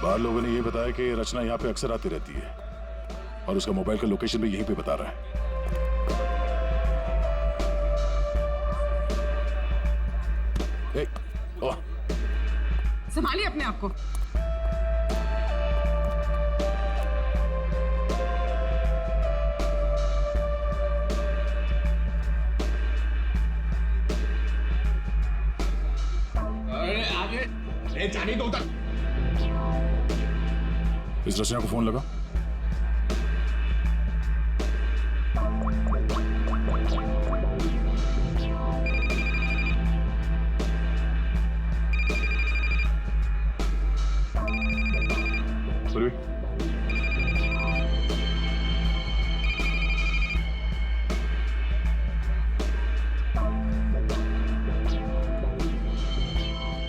बाहर लोगों ने ये बताया कि रचना यहाँ पे अक्सर आती रहती है और उसका मोबाइल का लोकेशन भी यहीं पे बता रहा है। संभालिए अपने आप को। आगे जाने दो उधर। इस रचना को फोन लगा।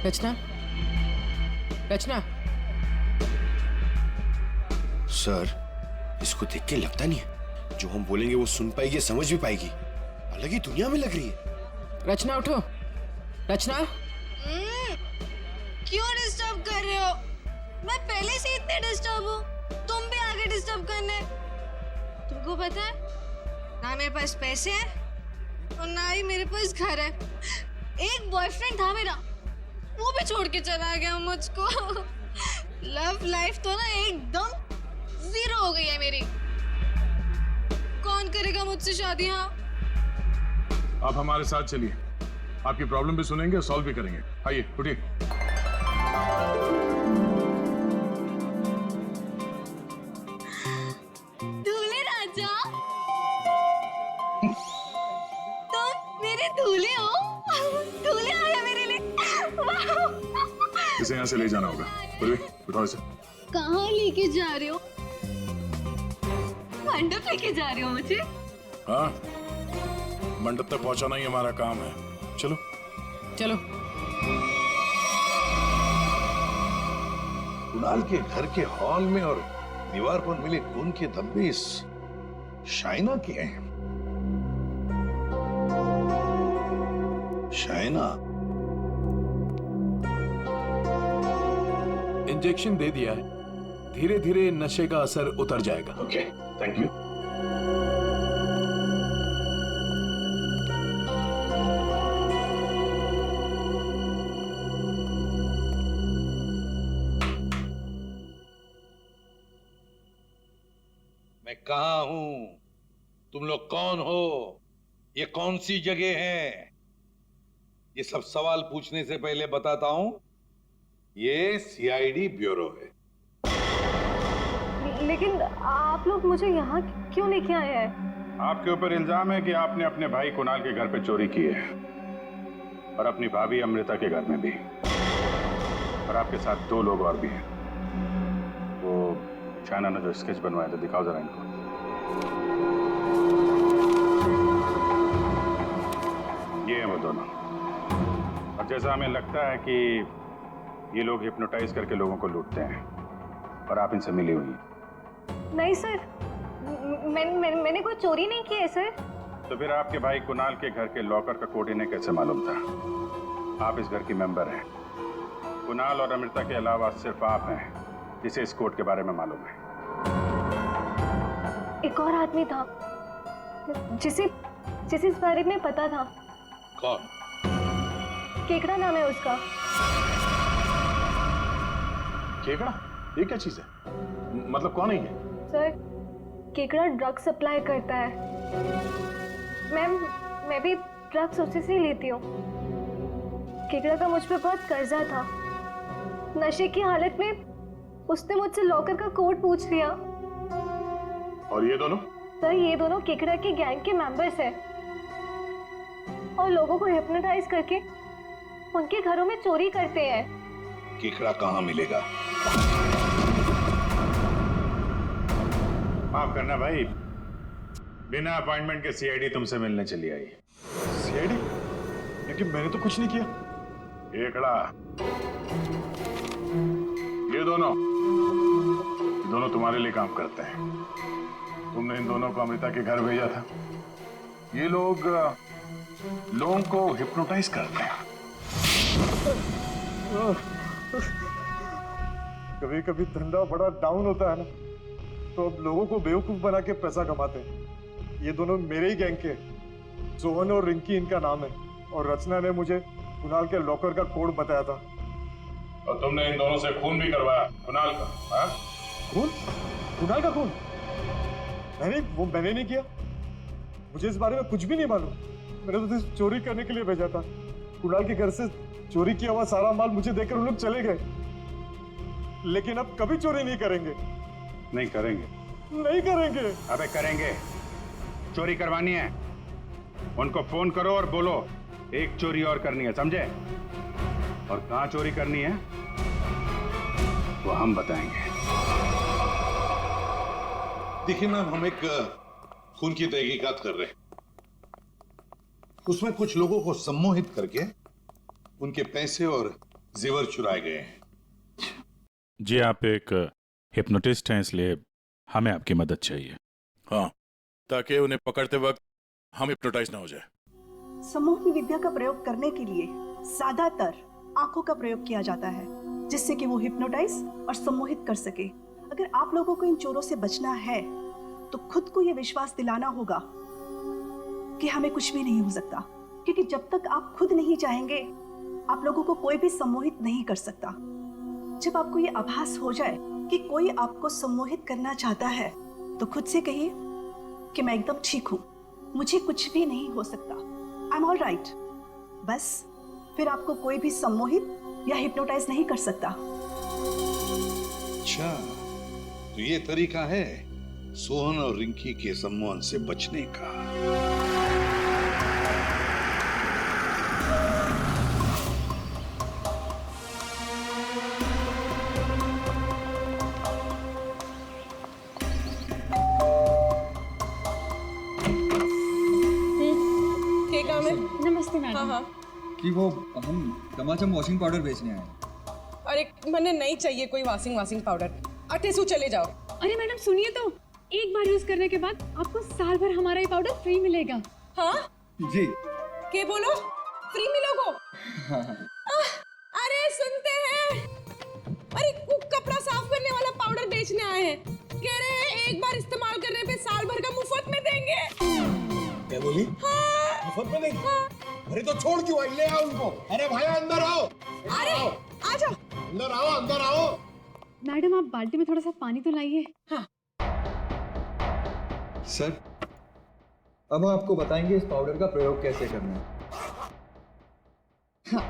रचना, रचना। सर, इसको देख के लगता नहीं है जो हम बोलेंगे वो सुन पाएगी, समझ भी पाएगी। अलग ही दुनिया में लग रही है। रचना उठो। रचना, क्यों डिस्टर्ब कर रहे हो? मैं पहले से इतने डिस्टर्ब हूँ, तुम भी आगे डिस्टर्ब करने। तुमको पता है ना मेरे पास पैसे हैं और ना ही मेरे पास घर है। एक बॉयफ्रेंड था मेरा, वो भी छोड़ के चला गया मुझको। लव लाइफ तो ना एकदम जीरो हो गई है मेरी। कौन करेगा मुझसे शादी? हाँ, आप हमारे साथ चलिए, आपकी प्रॉब्लम भी सुनेंगे और सॉल्व भी करेंगे। आइए उठिए। दूल्हे राजा, तुम मेरे दूल्हे हो। दूल्हे आया मेरे लिए। इसे यहाँ से ले जाना होगा। उठाओ इसे। कहाँ लेके जा रहे हो? मंडप लेके जा रहे हो मुझे? हाँ, मंडप तक पहुंचाना ही हमारा काम है। चलो चलो। कुणाल के घर के हॉल में और दीवार पर मिले खून के धब्बे इस शाइना के हैं। शाइना, इंजेक्शन दे दिया है, धीरे धीरे नशे का असर उतर जाएगा। Okay, thank you. मैं कहाँ हूं? तुम लोग कौन हो? ये कौन सी जगह है? ये सब सवाल पूछने से पहले बताता हूं, ये सीआईडी ब्यूरो है। लेकिन आप लोग मुझे यहाँ क्यों लेके आए हैं? आपके ऊपर इल्जाम है कि आपने अपने भाई कुणाल के घर पे चोरी की है और अपनी भाभी अमृता के घर में भी, और आपके साथ 2 लोग और भी हैं। वो शाइना ने जो स्केच बनवाया था, दिखाओ जरा इनको। ये है वो दोनों। और जैसा हमें लगता है कि ये लोग हिप्नोटाइज करके लोगों को लूटते हैं और आप इनसे मिली हुई हैं। नहीं सर, मैंने कोई चोरी नहीं की है सर। तो फिर आपके भाई कुणाल के घर के लॉकर का कोड इन्हें कैसे मालूम था? आप इस घर की मेंबर हैं। कुणाल और अमृता के अलावा सिर्फ आप हैं जिसे इस कोड के बारे में मालूम है। एक और आदमी था जिसे इस बारे में पता था। कौन? केकड़ा नाम है उसका। केकड़ा? ये क्या चीज है? मतलब कौन है ये? सर, केकड़ा ड्रग सप्लाई करता है। मैं भी ड्रग्स उसी से लेती हूँ। केकड़ा का मुझ पे बहुत कर्जा था। नशे की हालत में उसने मुझसे लॉकर का कोड पूछ लिया। और ये दोनों? सर, ये दोनों केकड़ा के गैंग के मेंबर्स हैं और लोगों को हिप्नोटाइज करके उनके घरों में चोरी करते हैं। केकड़ा कहाँ मिलेगा? माफ करना भाई, बिना अपॉइंटमेंट के सीआईडी तुमसे मिलने चली आई। सीआईडी? लेकिन मैंने तो कुछ नहीं किया। केकड़ा, ये दोनों तुम्हारे लिए काम करते हैं। तुमने इन दोनों को अमृता के घर भेजा था। ये लोग लोगों को हिप्नोटाइज करते हैं। कभी कभी धंधा बड़ा डाउन होता है ना, तो अब लोगों को बेवकूफ बना के पैसा कमाते हैं। ये दोनों मेरे ही गैंग के, सोहन और रिंकी इनका नाम है, और रचना ने मुझे कुणाल के लॉकर का कोड बताया था। और तुमने इन दोनों से खून भी करवाया कुणाल का? हाँ? खून? कुणाल का खून? मैंने नहीं किया। मुझे इस बारे में कुछ भी नहीं मालूम। मैंने तो सिर्फ चोरी करने के लिए भेजा था। कुणाल के घर से चोरी किया हुआ सारा माल मुझे देकर उन लोग चले गए। लेकिन अब कभी चोरी नहीं करेंगे। नहीं करेंगे? नहीं करेंगे। अबे करेंगे। चोरी करवानी है, उनको फोन करो और बोलो एक चोरी और करनी है, समझे? और कहां चोरी करनी है वो हम बताएंगे। देखिए मैम, हम एक खून की तहकीकात कर रहे हैं। उसमें कुछ लोगों को सम्मोहित करके उनके पैसे और जेवर चुराए गए हैं। जी, आप एक हिप्नोटिस्ट हैं, इसलिए हमें आपकी मदद चाहिए। हाँ, ताकि उन्हें पकड़ते वक्त हम हिप्नोटाइज ना हो जाए। सम्मोहन विद्या का प्रयोग करने के लिए ज्यादातर आंखों का प्रयोग किया जाता है, जिससे कि वो हिप्नोटाइज और सम्मोहित कर सके। अगर आप लोगों को इन चोरों से बचना है तो खुद को ये विश्वास दिलाना होगा कि हमें कुछ भी नहीं हो सकता, क्योंकि जब तक आप खुद नहीं चाहेंगे आप लोगों को कोई भी सम्मोहित नहीं कर सकता। जब आपको ये आभास हो जाए कि कोई आपको सम्मोहित करना चाहता है तो खुद से कहिए कि मैं एकदम ठीक हूँ, मुझे कुछ भी नहीं हो सकता, आई एम ऑल राइट। बस फिर आपको कोई भी सम्मोहित या हिप्नोटाइज नहीं कर सकता। अच्छा, तो ये तरीका है सोहन और रिंकी के सम्मोहन से बचने का। नमस्ते मैडम। हाँ कि वो हम चमाचम वॉशिंग पाउडर बेचने आए। अरे मैंने नहीं चाहिए कोई वॉशिंग पाउडर। अटेसू चले जाओ। अरे मैडम सुनिए तो, एक बार यूज करने के बाद आपको साल भर हमारा ये पाउडर फ्री मिलेगा। हाँ जी। के बोलो फ्री मिलोगो? हाँ। अरे सुनते हैं, अरे कपड़ा साफ करने वाला पाउडर बेचने आए हैं, कह रहे हैं एक बार इस्तेमाल करने पे साल भर का मुफ्त में देंगे। क्या बोली? हाँ। मुफ्त में देंगे? हाँ। अरे तो छोड़ क्यों आई? ले आओ उनको। अरे भाई अंदर आओ। अरे आ जाओ। अंदर आओ, अंदर आओ। मैडम आप बाल्टी में थोड़ा सा पानी तो लाइए। हाँ। सर, अब हम आपको बताएंगे इस पाउडर का प्रयोग कैसे करना है। हाँ।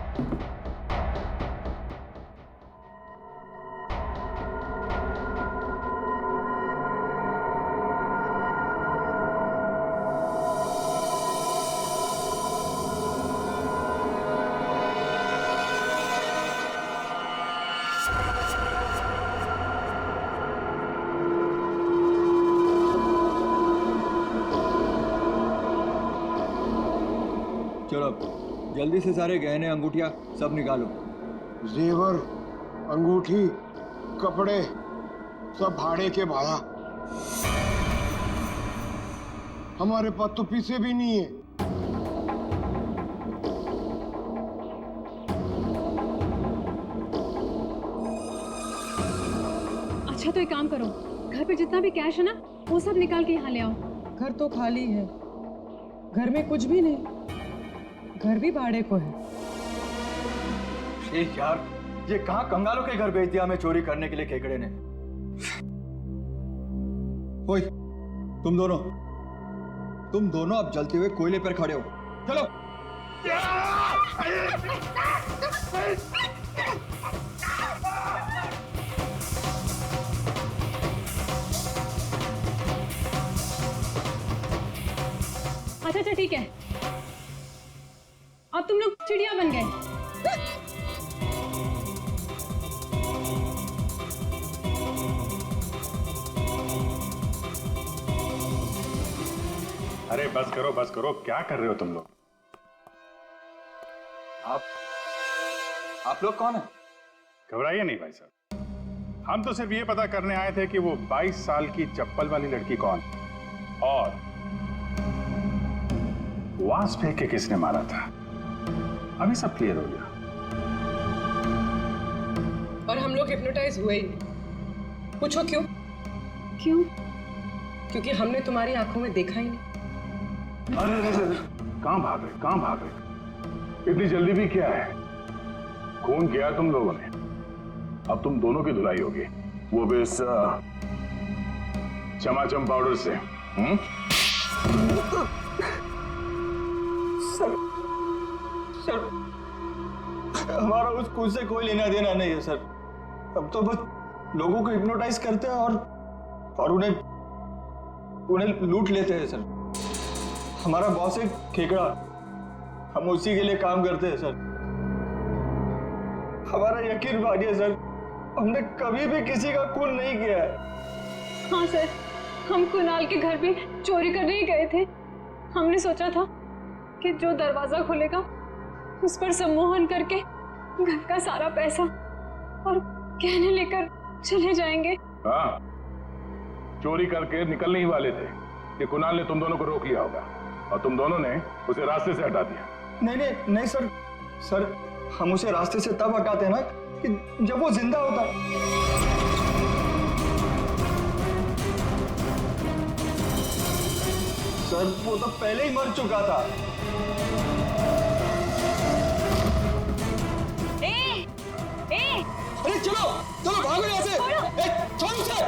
चलो जल्दी से सारे गहने अंगूठियां सब निकालो। जेवर, अंगूठी, कपड़े सब भाड़े के भाड़ा। हमारे पास तो पैसे भी नहीं है। अच्छा तो एक काम करो, घर पे जितना भी कैश है ना वो सब निकाल के यहाँ ले आओ। घर तो खाली है, घर में कुछ भी नहीं, घर भी भाड़े को है। यार ये कहाँ कंगालों के घर भेज दिया हमें चोरी करने के लिए केकड़े ने। ओए तुम दोनों अब जलते हुए कोयले पर खड़े हो, चलो। अच्छा ठीक है, अब तुम लोग चिड़िया बन गए। अरे बस करो, क्या कर रहे हो तुम लोग? आप लोग कौन है? घबराइए नहीं भाई साहब, हम तो सिर्फ ये पता करने आए थे कि वो 22 साल की चप्पल वाली लड़की कौन और वास फेंक के किसने मारा था। अभी सब क्लियर हो गया। और हम लोग हिप्नोटाइज हुए ही नहीं। पूछो क्यों? क्यों? क्योंकि हमने तुम्हारी आंखों में देखा ही नहीं। अरे कहाँ भाग गए? इतनी जल्दी भी क्या है? खून किया तुम लोगों ने, अब तुम दोनों की धुलाई होगी, वो भी इस चमाचम पाउडर से। सर हमारा उस खून से कोई लेना देना नहीं है सर। अब तो बस लोगों को हिप्नोटाइज करते हैं और उन्हें लूट लेते हैं सर। हमारा बॉस है खेकड़ा, हम उसी के लिए काम करते हैं सर। हमारा यकीन मानिए सर, हमने कभी भी किसी का खून नहीं किया है। हाँ सर, हम कुणाल के घर भी चोरी करने ही गए थे। हमने सोचा था कि जो दरवाजा खुलेगा उस पर सम्मोहन करके घर का सारा पैसा और गहने लेकर चले जाएंगे। हाँ, चोरी करके निकलने ही वाले थे कि कुणाल ने तुम दोनों को रोक लिया होगा और तुम दोनों ने उसे रास्ते से हटा दिया। नहीं सर, हम उसे रास्ते से तब हटाते हैं ना कि जब वो जिंदा होता। सर वो तो पहले ही मर चुका था। अरे चलो भागो यहाँ से। छोड़ो उसे।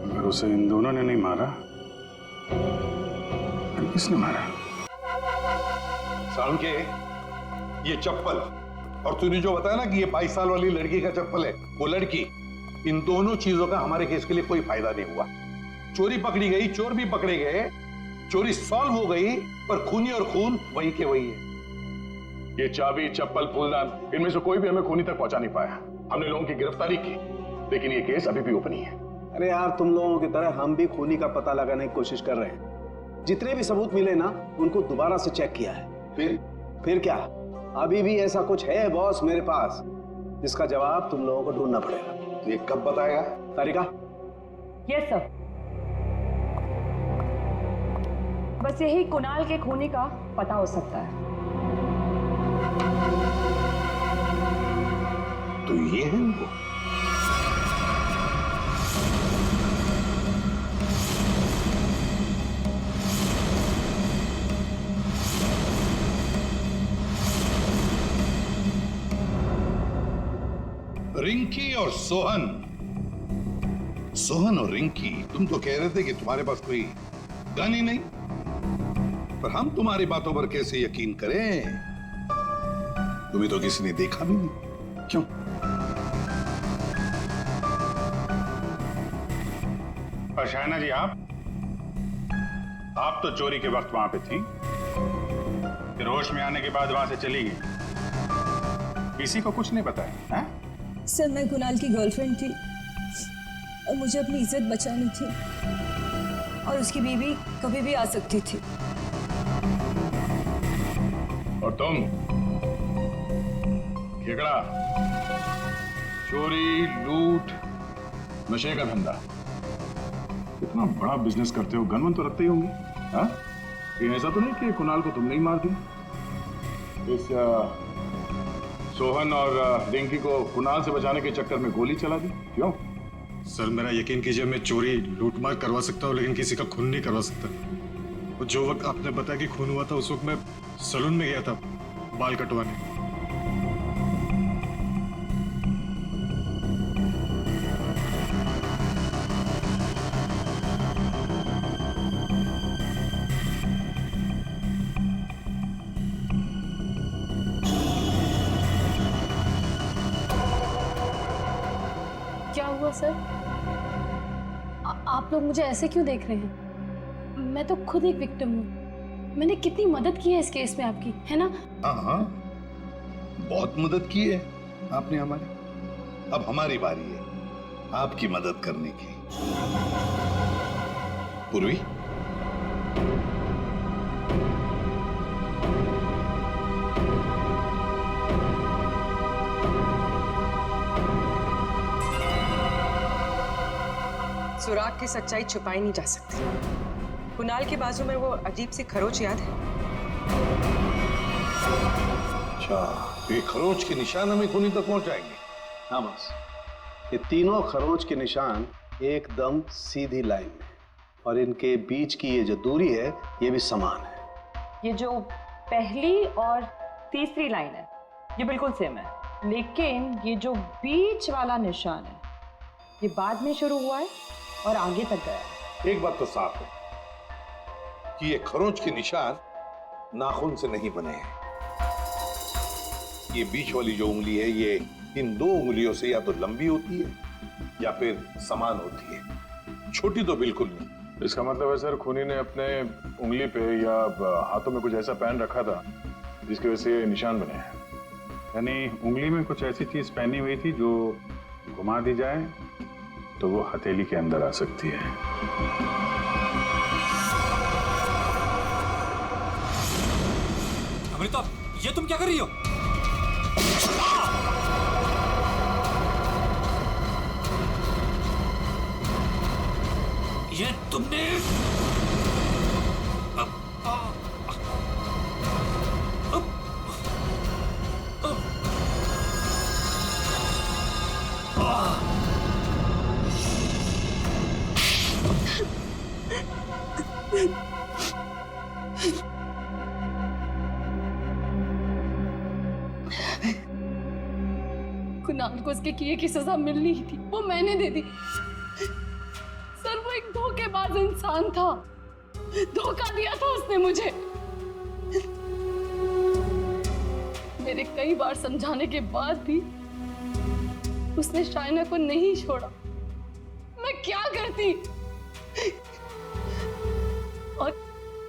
अगर उसे इन दोनों ने नहीं मारा फिर किसने मारा? सालुंके, ये चप्पल और तूने जो बताया ना कि ये 22 साल वाली लड़की का चप्पल है, वो लड़की, इन दोनों चीजों का हमारे केस के लिए कोई फायदा नहीं हुआ। चोरी पकड़ी गई, चोर भी पकड़े गए, चोरी सॉल्व हो गई, पर खूनी और खून वही के वही है। ये चाबी, चप्पल, फूलदान, इनमें से कोई भी हमें खूनी तक पहुंचा नहीं पाया। हमने लोगों की गिरफ्तारी की, लेकिन ये केस अभी भी ओपन ही है। अरे यार, तुम लोगों की तरह हम भी खूनी का पता लगाने की कोशिश कर रहे हैं। जितने भी सबूत मिले ना, उनको दोबारा से चेक किया है। फिर क्या? अभी भी ऐसा कुछ है बॉस मेरे पास जिसका जवाब तुम लोगों को ढूंढना पड़ेगा। तो ये कब बताएगा? तारिका? Yes sir. बस यही कुणाल के खूनी का पता हो सकता है। तो ये है वो। रिंकी और सोहन और रिंकी, तुम तो कह रहे थे कि तुम्हारे पास कोई गन ही नहीं, पर हम तुम्हारी बातों पर कैसे यकीन करें? तुम्हें तो किसी ने देखा भी नहीं। क्यों? पर शायना जी, आप तो चोरी के वक्त वहां पे थी, फिर होश में आने के बाद वहां से चली गई, किसी को कुछ नहीं बताया? हैं? सर मैं कुणाल की गर्लफ्रेंड थी और मुझे अपनी इज्जत बचानी थी, और उसकी बीवी कभी भी आ सकती थी। और तुम खेकड़ा, चोरी, लूट, नशे का धंधा, इतना बड़ा बिजनेस करते हो, गन तो रखते ही होंगे। हाँ, ये ऐसा तो नहीं कि कुणाल को तुमने ही मार दिया? इस सोहन और रिंकी को कुणाल से बचाने के चक्कर में गोली चला दी, क्यों? सर मेरा यकीन कीजिए, मैं चोरी लूटमार करवा सकता हूँ, लेकिन किसी का खून नहीं करवा सकता। और जो वक्त आपने बताया कि खून हुआ था, उस वक्त मैं सैलून में गया था बाल कटवाने। क्या हुआ सर? आप लोग मुझे ऐसे क्यों देख रहे हैं? मैं तो खुद एक विक्टिम हूँ। मैंने कितनी मदद की है इस केस में आपकी, है ना? हाँ, बहुत मदद की है आपने हमारी। अब हमारी बारी है आपकी मदद करने की। पूर्वी, सुराग की सच्चाई छुपाई नहीं जा सकती। कुणाल के बाजू में वो अजीब सी खरोच याद है? अच्छा, ये खरोच के निशान हमें खूनी तक पहुंचाएंगे? हाँ बस, ये तीनों खरोच के निशान एकदम सीधी लाइन में, और इनके बीच की ये जो दूरी है ये भी समान है। ये जो पहली और तीसरी लाइन है ये बिल्कुल सेम है, लेकिन ये जो बीच वाला निशान है ये बाद में शुरू हुआ है और आगे तक गया है। एक बात तो साफ है कि ये खरोंच के निशान नाखून से नहीं बने हैं। ये बीच वाली जो उंगली है ये इन दो उंगलियों से या तो लंबी होती है या फिर समान होती है, छोटी तो बिल्कुल नहीं। इसका मतलब है सर, खूनी ने अपने उंगली पे या हाथों में कुछ ऐसा पहन रखा था जिसकी वजह से निशान बने हैं। यानी उंगली में कुछ ऐसी चीज पहनी हुई थी जो घुमा दी जाए तो वो हथेली के अंदर आ सकती है। अमृता, ये तुम क्या कर रही हो? ये तुमने कुणाल को उसके किए की सजा मिलनी ही थी, वो मैंने दे दी। सर वो एक धोखेबाज इंसान था, धोखा दिया था उसने मुझे। मेरे कई बार समझाने के बाद भी उसने शाइना को नहीं छोड़ा। मैं क्या करती? और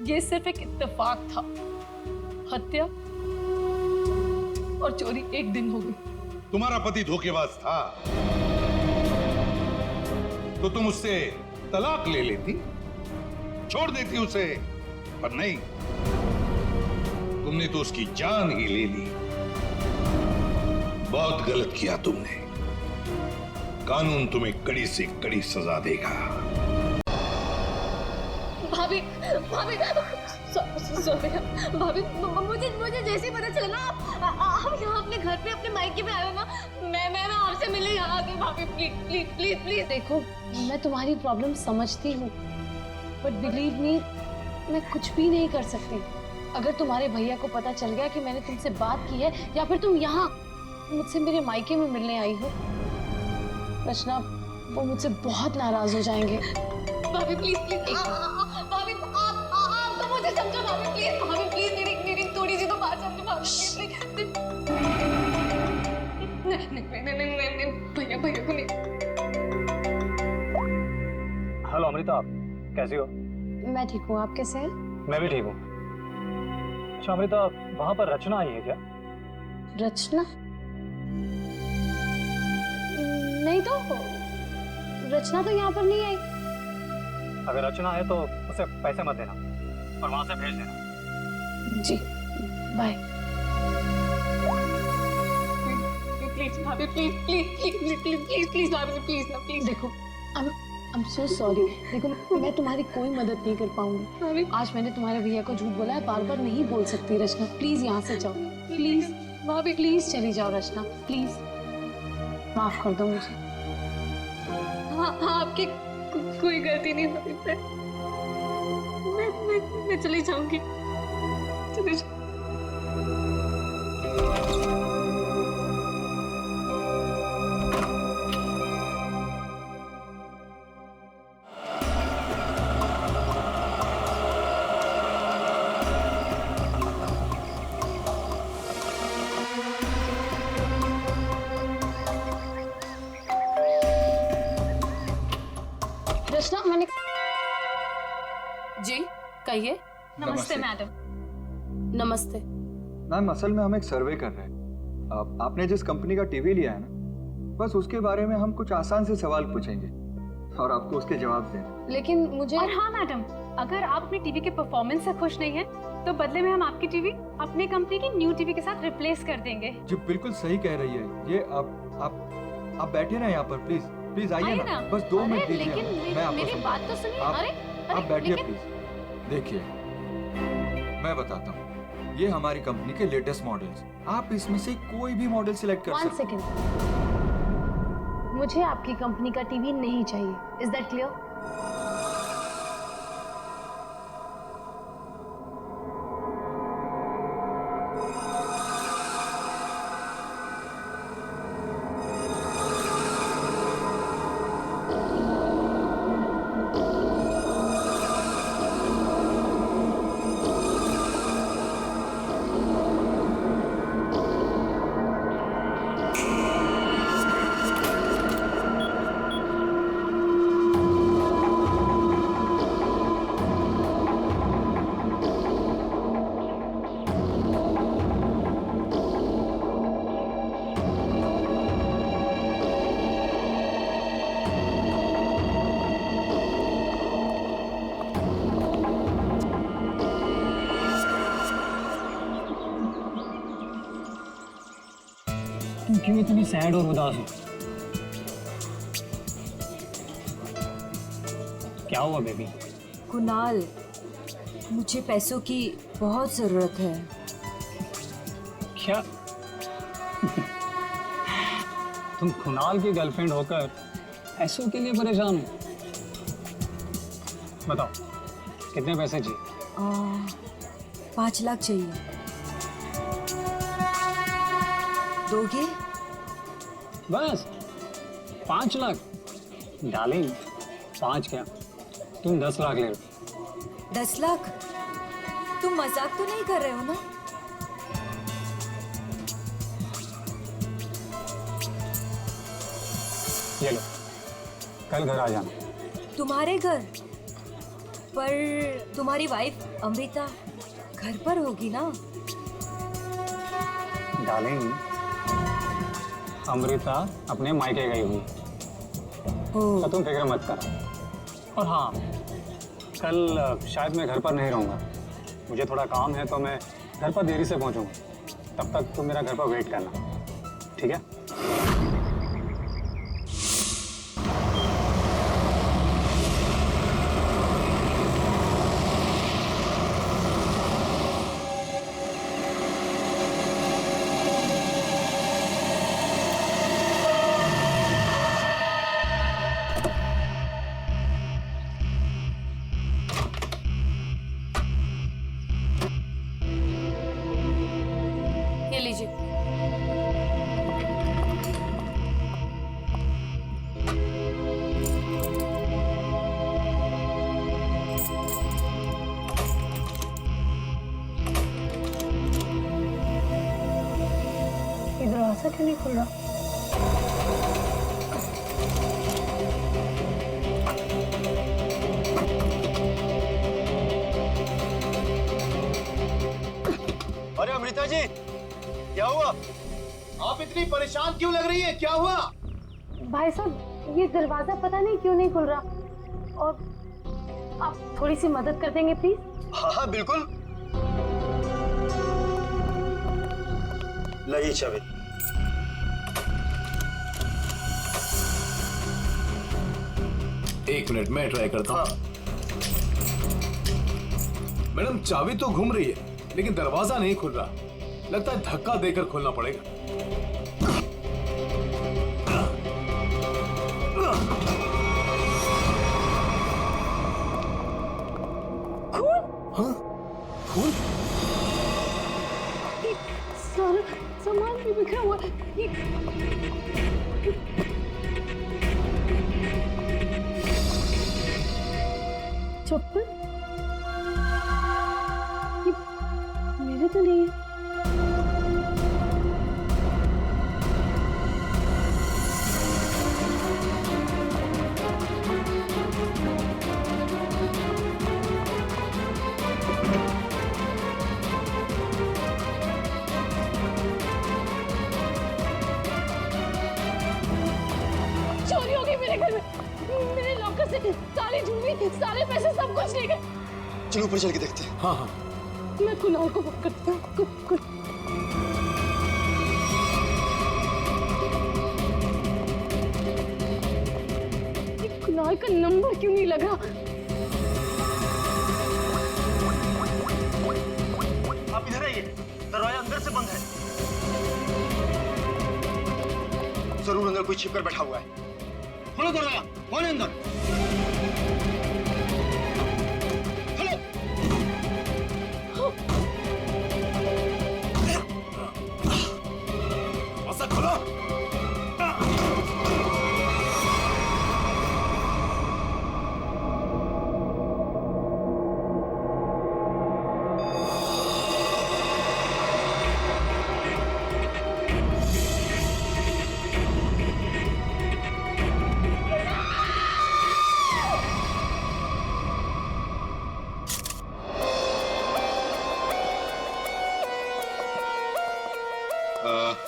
ये सिर्फ एक इत्तेफाक था, हत्या और चोरी एक दिन हो गई। तुम्हारा पति धोखेबाज था तो तुम उससे तलाक ले लेती, छोड़ देती उसे, पर नहीं, तुमने तो उसकी जान ही ले ली। बहुत गलत किया तुमने। कानून तुम्हें कड़ी से कड़ी सजा देगा। भाभी, भाभी, भाभी, मुझे जैसे ही पता चला ना आप यहाँ अपने घर पे अपने मायके में आए हो ना, मैं आपसे मिलने यहाँ आ गई। भाभी प्लीज प्लीज प्लीज प्लीज। देखो, मैं तुम्हारी प्रॉब्लम समझती हूँ, बट बिलीव मी, मैं कुछ भी नहीं कर सकती। अगर तुम्हारे भैया को पता चल गया कि मैंने तुमसे बात की है या फिर तुम यहाँ मुझसे मेरे मायके में मिलने आई हो, रचना, वो मुझसे बहुत नाराज हो जाएंगे। भाभी प्लीज प्लीज, भाभी आप तो मुझे समझो। भाभी प्लीज मेरी थोड़ी सी तो बात समझो। भाभी प्लीज, नहीं, भैया को नहीं। हेलो अमृता, कैसी हो? मैं ठीक हूँ, आप कैसे हैं? मैं भी ठीक हूँ। अच्छा अमृता, वहां पर रचना आई है क्या? रचना? नहीं तो, रचना तो यहाँ पर नहीं आई। अगर रचना है तो उसे पैसे मत देना और वहां से भेज देना। जी, बाय। प्लीज भाभी, please please please please please please भाभी, प्लीज ना, प्लीज। देखो, I'm so sorry। देखो, मैं तुम्हारी कोई मदद नहीं कर पाऊंगी। आज मैंने तुम्हारे भैया को झूठ बोला है, बार बार नहीं बोल सकती। रचना प्लीज यहाँ से जाओ, प्लीज भाभी, प्लीज चली जाओ। रचना प्लीज माफ कर दो मुझे। हाँ, आपकी कोई गलती नहीं भाभी। मैं चली जाऊंगी, चली जाऊंगी। रचना, मैंने जी कहिए। नमस्ते मैडम। नमस्ते मैम, असल में हम एक सर्वे कर रहे हैं। आपने जिस कंपनी का टीवी लिया है ना, बस उसके बारे में हम कुछ आसान से सवाल पूछेंगे और आपको उसके जवाब देंगे। लेकिन मुझे। और हाँ मैडम, अगर आप अपनी टीवी के परफॉर्मेंस से खुश नहीं हैं, तो बदले में हम आपकी टीवी अपने कंपनी की न्यू टीवी के साथ रिप्लेस कर देंगे। जी बिल्कुल सही कह रही है ये। आप बैठे ना यहाँ पर, प्लीज प्लीज आइए आइए ना, बस 2 मिनट दीजिए। लेकिन मैं आपको मेरी समझाता बात तो सुनिए। हूँ। अरे आप बैठिए लेकिन- प्लीज। देखिए, मैं बताता हूँ, ये हमारी कंपनी के लेटेस्ट मॉडल्स, आप इसमें से कोई भी मॉडल सिलेक्ट कर वन सकते हैं। सेकेंड, मुझे आपकी कंपनी का टीवी नहीं चाहिए। Is that clear? तुम क्यों इतनी सैड और उदास हो? क्या हुआ बेबी? कुणाल, मुझे पैसों की बहुत जरूरत है। क्या? तुम कुणाल की गर्लफ्रेंड होकर पैसों के लिए परेशान हो? बताओ, कितने पैसे चाहिए? 5 लाख चाहिए। दोगे? बस 5 लाख? डार्लिंग, 5 क्या, तुम 10 लाख ले लो। 10 लाख? तुम मजाक तो नहीं कर रहे हो ना? ये लो, कल घर आ जाना। तुम्हारे घर? पर तुम्हारी वाइफ अमृता घर पर होगी ना? डार्लिंग, अमृता अपने मायके गई हुई, तो तुम फिक्र मत करो। और हाँ, कल शायद मैं घर पर नहीं रहूँगा, मुझे थोड़ा काम है, तो मैं घर पर देरी से पहुँचूँगा। तब तक तुम मेरा घर पर वेट करना, ठीक है? ये लीजिए। ये दरवाजा क्यों नहीं खुल रहा? अरे अमृता जी, क्या हुआ? आप इतनी परेशान क्यों लग रही है? क्या हुआ? भाई साहब, ये दरवाजा पता नहीं क्यों नहीं खुल रहा, और आप थोड़ी सी मदद कर देंगे प्लीज? हाँ हाँ बिल्कुल। लाइए चाबी। एक मिनट, मैं ट्राई करता हूँ। मैडम, चाबी तो घूम रही है, लेकिन दरवाजा नहीं खुल रहा। लगता है धक्का देकर खोलना पड़ेगा। खून? खून? सारा सामान भी बिखरा हुआ है। चप्पल? ये मेरे तो नहीं है। चोरी हो गई मेरे घर में। मेरे लॉकर से सारी जूलरी, सारे पैसे, सब कुछ ले गए। चलो ऊपर चल के देखते हैं। हाँ हाँ। मैं कुणाल को फोन करती हूँ। कुणाल का नंबर क्यों नहीं लगा? आप इधर आइए, दरवाजा अंदर से बंद है। जरूर अंदर कोई छिपकर बैठा हुआ है। खोलो दरवाजा, कौन है अंदर? खोलो। ऐसा खोलो।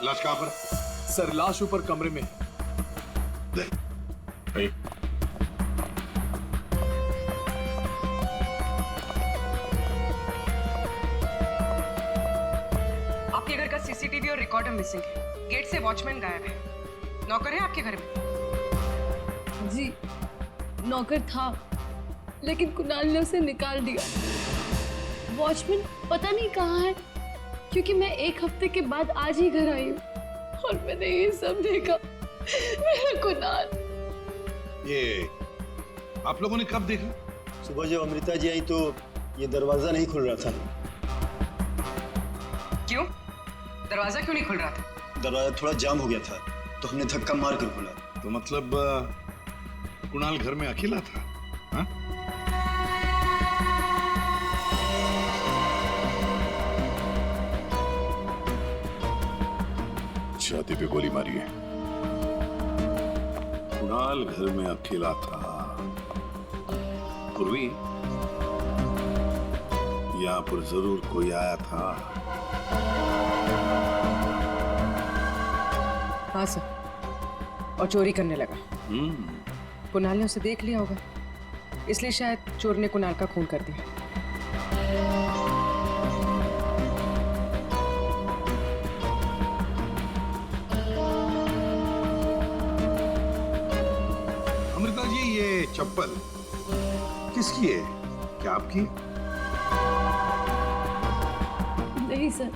लाश कहाँ पर? सर लाश ऊपर कमरे में है। आपके घर का सीसीटीवी और रिकॉर्डर मिसिंग है। गेट से वॉचमैन गायब है। नौकर है आपके घर में? जी, नौकर था, लेकिन कुणाल ने उसे निकाल दिया। वॉचमैन पता नहीं कहाँ है, क्योंकि मैं एक हफ्ते के बाद आज ही घर आई हूँ और मैंने ये सब देखा। मेरा कुणाल। ये आप लोगों ने कब देखा? सुबह जब अमृता जी आई तो ये दरवाजा नहीं खुल रहा था। क्यों? दरवाजा क्यों नहीं खुल रहा था? दरवाजा थोड़ा जाम हो गया था तो हमने धक्का मार कर खोला। तो मतलब कुणाल घर में अकेला था? हाँ? छाती पे गोली मारी है। कुणाल घर में अकेला था। पूर्वी, यहाँ पर जरूर कोई आया था। हाँ सर, और चोरी करने लगा। कुणाल ने उसे देख लिया होगा, इसलिए शायद चोर ने कुणाल का खून कर दिया। अमृता जी, ये चप्पल किसकी है? क्या आपकी? नहीं सर,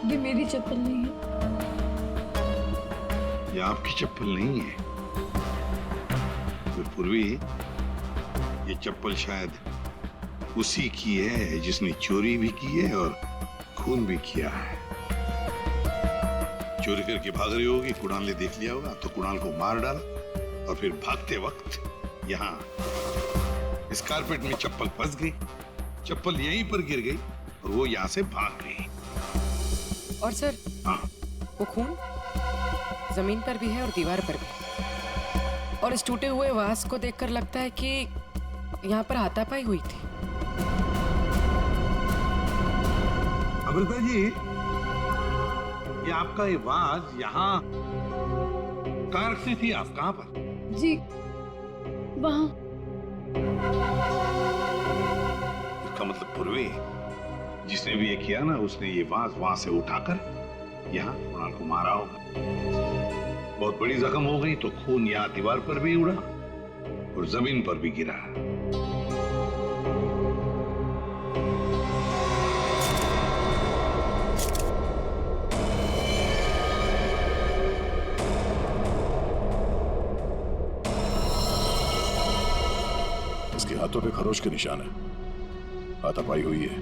ये मेरी चप्पल नहीं है। ये आपकी चप्पल नहीं है? तो पूर्वी, ये चप्पल शायद उसी की है जिसने चोरी भी की है और खून भी किया है। चोरी करके भाग रही होगी, कुणाल ने देख लिया होगा तो कुणाल को मार डाला और फिर भागते वक्त यहाँ इस कारपेट में चप्पल फंस गई। चप्पल यहीं पर गिर गई और वो यहाँ से भाग गई। और सर, हाँ, वो खून जमीन पर भी है और दीवार पर भी। और इस टूटे हुए वास को देखकर लगता है कि यहाँ पर हाथापाई हुई थी। अमृता जी, ये आपका ये वाज यहाँ कहाँ रखती थी आप? कहाँ पर? जी, वहाँ। इसका मतलब पूर्वी, जिसने भी ये किया ना, उसने ये वाज वहां से उठाकर यहाँ कुणाल को मारा होगा। बहुत बड़ी जख्म हो गई तो खून यहाँ दीवार पर भी उड़ा और जमीन पर भी गिरा। इसके हाथों पे खरोच के निशान है, हाथापाई हुई है।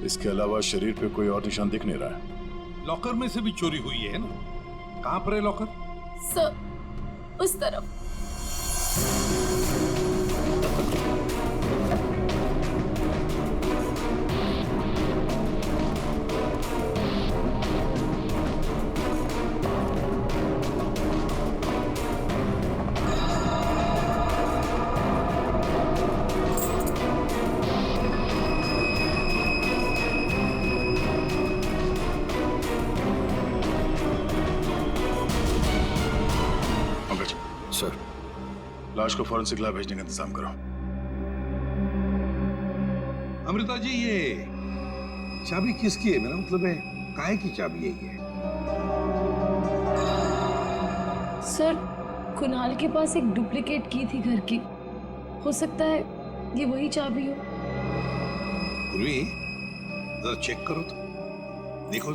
इसके अलावा शरीर पे कोई और निशान दिख नहीं रहा है। लॉकर में से भी चोरी हुई है ना? कहां पर है लॉकर? सर, उस तरफ। सर, लाश को फॉरेंसिक लैब भेजने का इंतजाम करो। अमृता जी, ये चाबी किसकी है? मेरा मतलब है काहे की चाबी है ये? सर, कुणाल के पास एक डुप्लीकेट की थी घर की। हो सकता है ये वही चाबी हो। पूर्वी, जरा चेक करो तो, देखो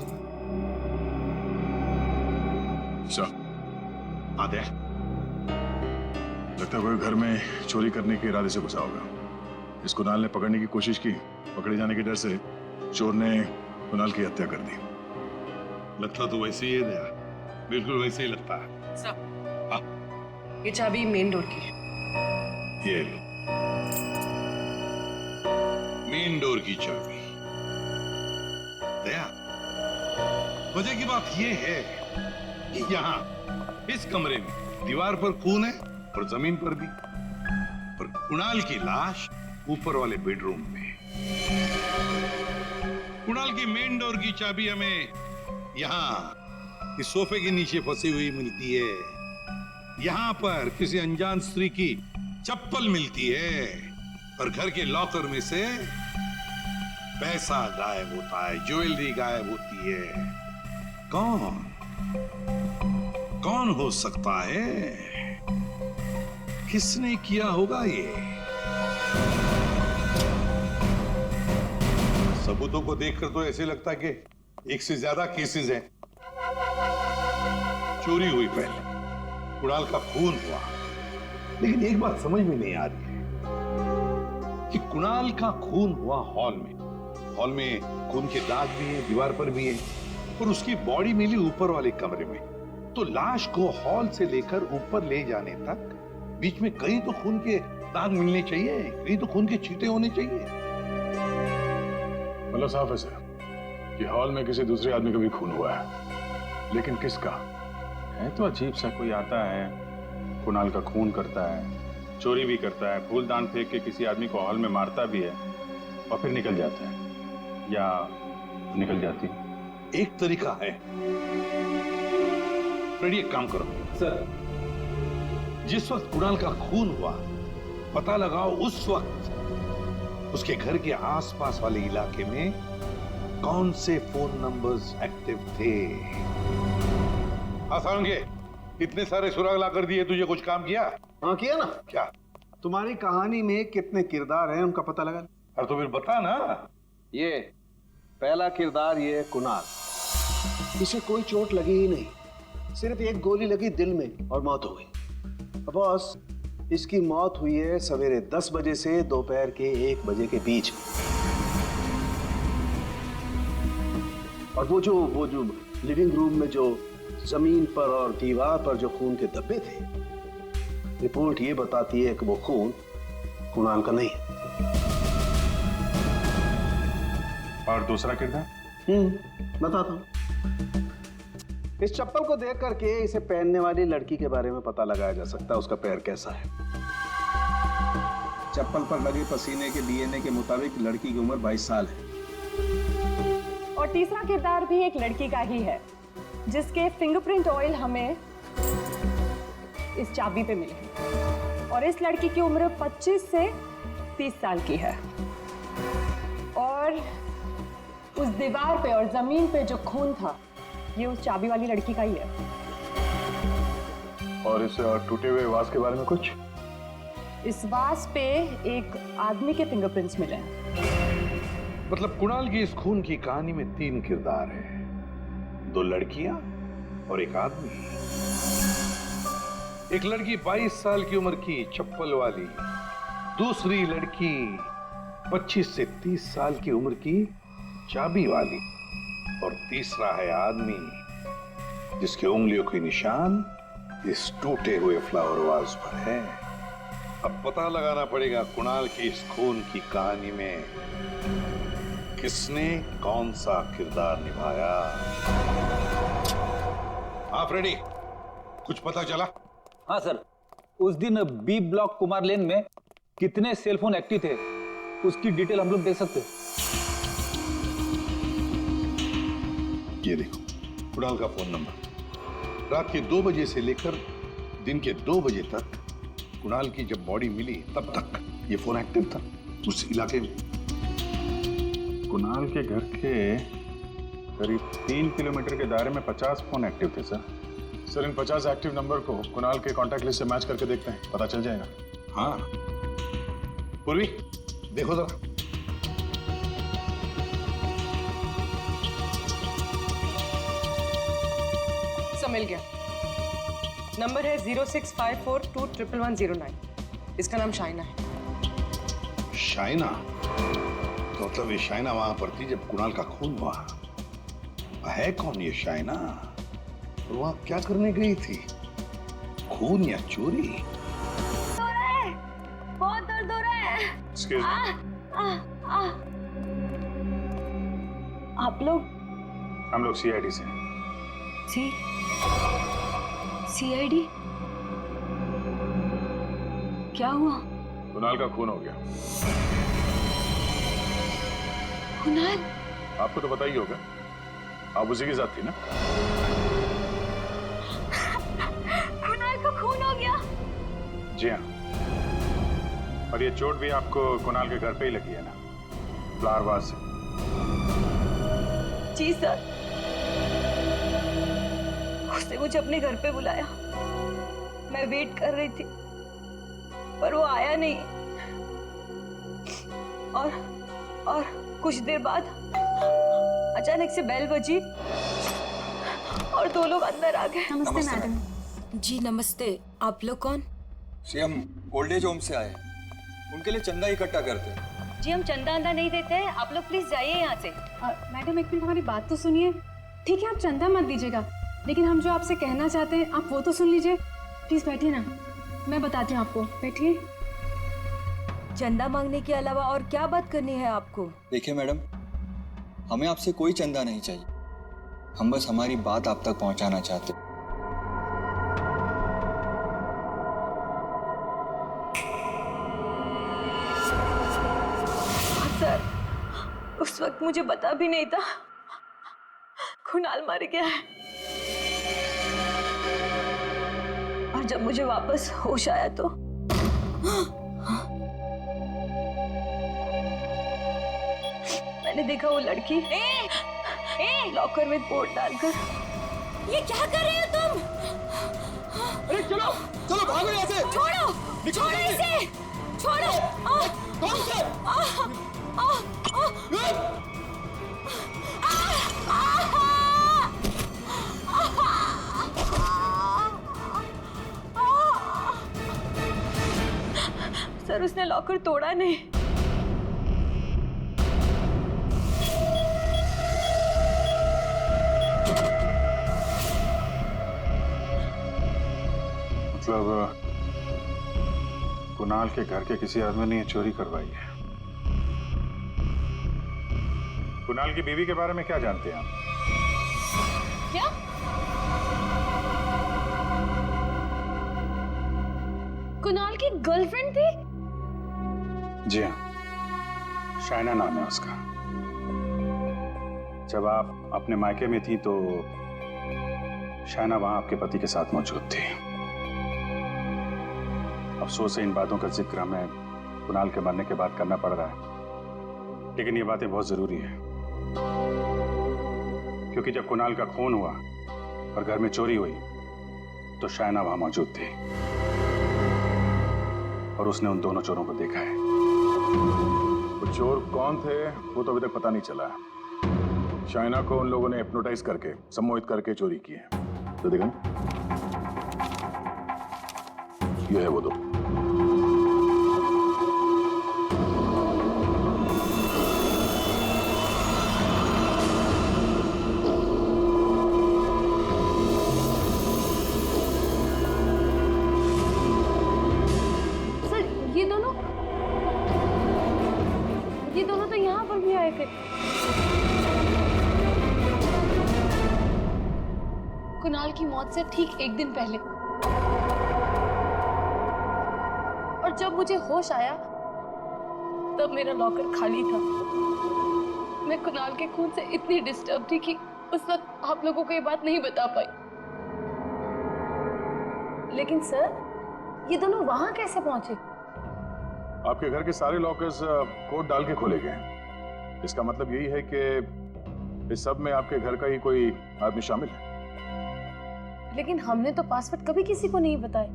जरा। हाँ दे। लगता है कोई घर में चोरी करने के इरादे से घुसा होगा। इस कुणाल ने पकड़ने की कोशिश की, पकड़े जाने के डर से चोर ने कुणाल की हत्या कर दी। लगता तो वैसे ही है दया, बिल्कुल वैसे ही लगता है। सर, ये चाबी मेन डोर की। ये लो, मेन डोर की चाबी। दया, वजह की बात ये है कि यहाँ इस कमरे में दीवार पर खून है और जमीन पर भी, और कुणाल की लाश ऊपर वाले बेडरूम में। कुणाल की मेन डोर की चाबी हमें यहाँ इस सोफे के नीचे फंसी हुई मिलती है। यहाँ पर किसी अनजान स्त्री की चप्पल मिलती है और घर के लॉकर में से पैसा गायब होता है, ज्वेलरी गायब होती है। कौन हो सकता है? किसने किया होगा ये? सबूतों को देखकर तो ऐसे लगता है कि एक से ज्यादा केसेस हैं। चोरी हुई पहले, कुणाल का खून हुआ, लेकिन एक बात समझ में नहीं आ रही है कि कुणाल का खून हुआ हॉल में। हॉल में खून के दाग भी हैं, दीवार पर भी हैं, और उसकी बॉडी मिली ऊपर वाले कमरे में। तो लाश को हॉल से लेकर ऊपर ले जाने तक बीच में कहीं तो खून के दाग मिलने चाहिए, कहीं तो खून के छींटे होने चाहिए। मतलब साफ है सर कि हॉल में किसी दूसरे आदमी का भी खून हुआ है, लेकिन किसका? है तो अजीब सा, कोई आता है, कुणाल का खून करता है, चोरी भी करता है, फूलदान फेंक के किसी आदमी को हॉल में मारता भी है और फिर निकल जाता है या निकल जाती है। एक तरीका है, फ्रेडी एक काम करो सर। जिस वक्त कुणाल का खून हुआ, पता लगाओ उस वक्त उसके घर के आसपास वाले इलाके में कौन से फोन नंबर्स एक्टिव थे। आसान के इतने सारे सुराग ला कर दिए, तुझे कुछ काम किया? हाँ किया ना। क्या? तुम्हारी कहानी में कितने किरदार हैं उनका पता लगा। अरे तो फिर बता ना। ये पहला किरदार, ये कुणाल। इसे कोई चोट लगी ही नहीं, सिर्फ एक गोली लगी दिल में और मौत हो गई। बॉस, इसकी मौत हुई है सवेरे 10 बजे से दोपहर के 1 बजे के बीच में। और वो जो लिविंग रूम में जो जमीन पर और दीवार पर जो खून के धब्बे थे, रिपोर्ट ये बताती है कि वो खून कुणाल का नहीं है। और दूसरा किरदार? बताता हूँ। इस चप्पल को देख करके इसे पहनने वाली लड़की के बारे में पता लगाया जा सकता है, उसका पैर कैसा है। चप्पल पर लगे पसीने के डीएनए के मुताबिक लड़की की उम्र 22 साल है। और तीसरा किरदार भी एक लड़की का ही है, जिसके फिंगरप्रिंट ऑयल हमें इस चाबी पे मिले। और इस लड़की की उम्र 25 से 30 साल की है। और उस दीवार पे और जमीन पे जो खून था, ये उस चाबी वाली लड़की का ही है। और इस टूटे हुए वास के बारे में कुछ? इस वास पे एक आदमी के फिंगरप्रिंट्स मिले हैं। मतलब कुणाल की इस खून की कहानी में 3 किरदार हैं, 2 लड़कियां और एक आदमी। एक लड़की 22 साल की उम्र की चप्पल वाली, दूसरी लड़की 25 से 30 साल की उम्र की चाबी वाली, और तीसरा है आदमी जिसके उंगलियों के निशान इस टूटे हुए फ्लावर वाज पर है। अब पता लगाना पड़ेगा कुणाल की इस खून की कहानी में किसने कौन सा किरदार निभाया। हाँ फ्रेडी, कुछ पता चला? हाँ सर, उस दिन बी ब्लॉक कुमार लेन में कितने सेलफोन एक्टिव थे, उसकी डिटेल हम लोग दे सकते हैं। ये देखो कुणाल का फोन नंबर। रात के 2 बजे से लेकर दिन के 2 बजे तक कुणाल की जब बॉडी मिली तब तक ये फोन एक्टिव था उस इलाके में। कुणाल के घर के करीब 3 किलोमीटर के दायरे में 50 फोन एक्टिव थे सर। सर इन 50 एक्टिव नंबर को कुणाल के कांटेक्ट लिस्ट से मैच करके देखते हैं, पता चल जाएगा। हाँ पूर्वी देखो जरा। सब मिल गया। नंबर है 0654211109। इसका नाम शाइना है। शाइना? तो मतलब ये शाइना वहां पर थी जब कुणाल का खून हुआ। है कौन ये शाइना? और वहां क्या करने गई थी? खून या चोरी? बहुत दर्द हो रहा है। Excuse me. आप लोग? हम लोग सीआईडी से हैं। सीआईडी? क्या हुआ? कुणाल का खून हो गया। कुणाल? आपको तो पता ही होगा, आप उसी के साथ थी ना? कुणाल का खून हो गया। जी हाँ। और ये चोट भी आपको कुणाल के घर पे ही लगी है ना, फ्लावरबाज से। जी सर, उसने मुझे अपने घर पे बुलाया। मैं वेट कर रही थी पर वो आया नहीं। और कुछ देर बाद अचानक से बेल बजी और दो लोग अंदर आ गए। नमस्ते मैडम। जी नमस्ते। आप लोग कौन? जी हम ओल्ड एज होम से आए, उनके लिए चंदा इकट्ठा करते हैं। जी हम चंदा अंदा नहीं देते हैं, आप लोग प्लीज जाइए यहाँ से। मैडम एक मिनट हमारी बात तो सुनिए। ठीक है आप चंदा मत दीजिएगा, लेकिन हम जो आपसे कहना चाहते हैं आप वो तो सुन लीजिए। प्लीज बैठिए ना, मैं बताती हूँ आपको। बैठिए। चंदा मांगने के अलावा और क्या बात करनी है आपको? देखिए मैडम, हमें आपसे कोई चंदा नहीं चाहिए, हम बस हमारी बात आप तक पहुंचाना चाहते। सर, उस वक्त मुझे पता भी नहीं था कुणाल मर गया है। और जब मुझे वापस होश आया तो मैंने देखा वो लड़की लॉकर में बोर्ड डालकर। ये क्या कर रहे हो तुम? अरे चलो चलो भागो यहाँ से। छोड़ो छोड़ो इसे, छोड़ो। कौन से? सर उसने लॉकर तोड़ा नहीं। मतलब कुणाल के घर के किसी आदमी ने ये चोरी करवाई है। कुणाल की बीवी के बारे में क्या जानते हैं आप? क्या? कुणाल की गर्लफ्रेंड थी? जी हाँ, शाइना नाम है उसका। जब आप अपने मायके में थी तो शाइना वहां आपके पति के साथ मौजूद थी। अफसोस है इन बातों का जिक्र हमें कुणाल के मरने के बाद करना पड़ रहा है, लेकिन ये बातें बहुत जरूरी है क्योंकि जब कुणाल का खून हुआ और घर में चोरी हुई तो शाइना वहां मौजूद थी और उसने उन दोनों चोरों को देखा है। वो चोर कौन थे वो तो अभी तक पता नहीं चला है। शाइना को उन लोगों ने हिप्नोटाइज करके, सम्मोहित करके चोरी की है। तो देखा, ये है वो दो। ये दोनों तो यहाँ पर भी आए थे। कुणाल की मौत से ठीक एक दिन पहले। और जब मुझे होश आया तब मेरा लॉकर खाली था। मैं कुणाल के खून से इतनी डिस्टर्ब थी कि उस वक्त आप लोगों को ये बात नहीं बता पाई। लेकिन सर, ये दोनों वहां कैसे पहुंचे? आपके घर के सारे लॉकर्स कोड डाल के खोले गए हैं। इसका मतलब यही है कि इस सब में आपके घर का ही कोई आदमी शामिल है। लेकिन हमने तो पासवर्ड कभी किसी को नहीं बताया।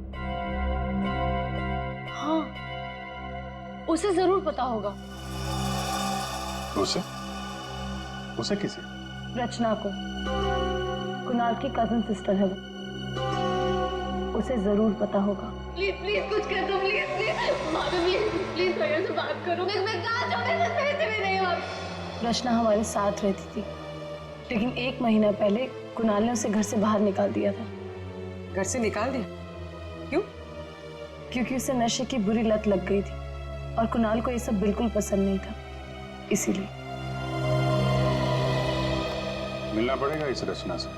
हाँ, उसे जरूर पता होगा। उसे? उसे किसे? रचना को। कुणाल की कजन सिस्टर है वो, उसे जरूर पता होगा। प्लीज प्लीज कुछ कर दो, प्लीज प्लीज भाभी, प्लीज प्लीज भैया से बात करो। मैं कहाँ जाऊँ, मेरे पास पैसे भी नहीं हैं। रचना हमारे साथ रहती थी, लेकिन 1 महीना पहले कुणाल ने उसे घर से बाहर निकाल दिया था। घर से निकाल दिया? क्यों? क्योंकि उसे नशे की बुरी लत लग गई थी और कुणाल को ये सब बिल्कुल पसंद नहीं था, इसीलिए। मिलना पड़ेगा इस रचना से।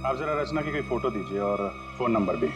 आप जरा रचना की कोई फोटो दीजिए और फोन नंबर भी।